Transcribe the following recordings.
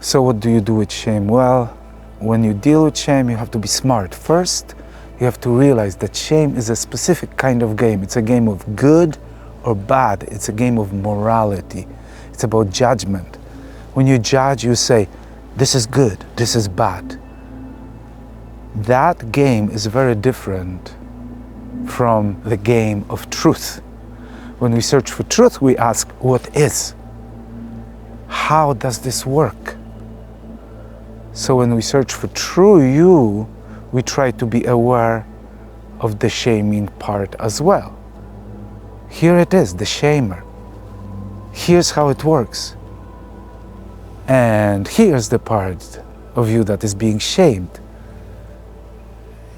So what do you do with shame? Well, when you deal with shame, you have to be smart. First, you have to realize that shame is a specific kind of game. It's a game of good or bad. It's a game of morality. It's about judgment. When you judge, you say, this is good, this is bad. That game is very different from the game of truth. When we search for truth, we ask, what is? How does this work? So when we search for true you, we try to be aware of the shaming part as well. Here it is, the shamer. Here's how it works. And here's the part of you that is being shamed.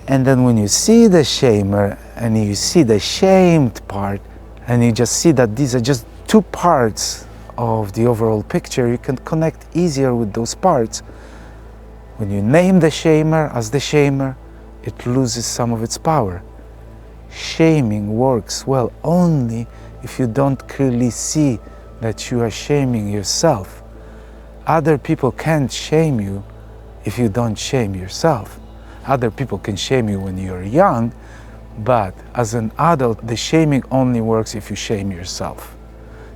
And then when you see the shamer and you see the shamed part, and you just see that these are just two parts of the overall picture, you can connect easier with those parts. When you name the shamer as the shamer, it loses some of its power. Shaming works well only if you don't clearly see that you are shaming yourself. Other people can't shame you if you don't shame yourself. Other people can shame you when you're young, but as an adult, the shaming only works if you shame yourself.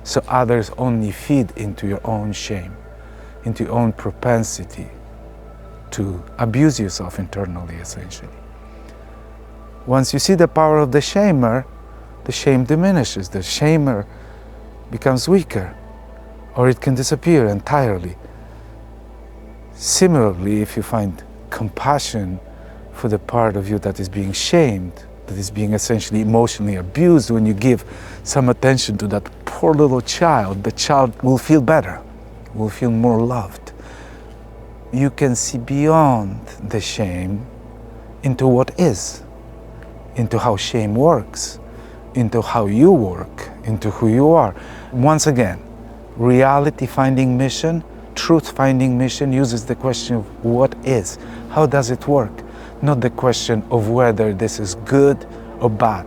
So others only feed into your own shame, into your own propensity to abuse yourself internally, essentially. Once you see the power of the shamer, the shame diminishes. The shamer becomes weaker, or it can disappear entirely. Similarly, if you find compassion for the part of you that is being shamed, that is being essentially emotionally abused, when you give some attention to that poor little child, the child will feel better, will feel more loved. You can see beyond the shame into what is, into how shame works, into how you work, into who you are. Once again, reality finding mission, truth finding mission uses the question of what is, how does it work, not the question of whether this is good or bad.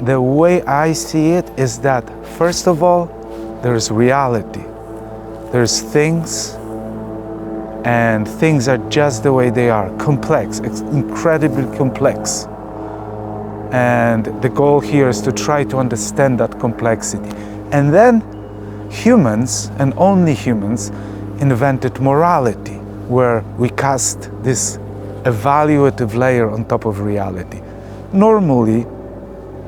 The way I see it is that, first of all, there's reality. There's things, and things are just the way they are, complex, it's incredibly complex. And the goal here is to try to understand that complexity. And then humans, and only humans, invented morality, where we cast this evaluative layer on top of reality. Normally,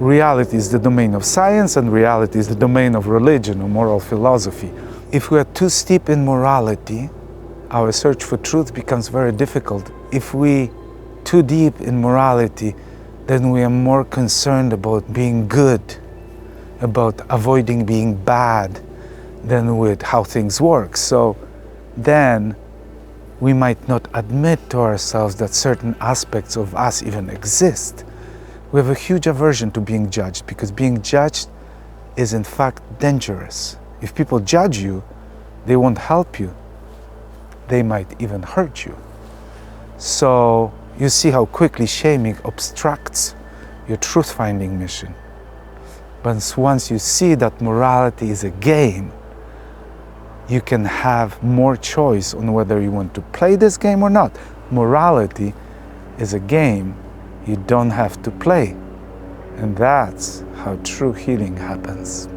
reality is the domain of science, and reality is the domain of religion or moral philosophy. If we are too steep in morality, our search for truth becomes very difficult. If we too deep in morality, then we are more concerned about being good, about avoiding being bad, than with how things work. So then we might not admit to ourselves that certain aspects of us even exist. We have a huge aversion to being judged, because being judged is in fact dangerous. If people judge you, they won't help you. They might even hurt you. So you see how quickly shaming obstructs your truth-finding mission. But once you see that morality is a game, you can have more choice on whether you want to play this game or not. Morality is a game you don't have to play. And that's how true healing happens.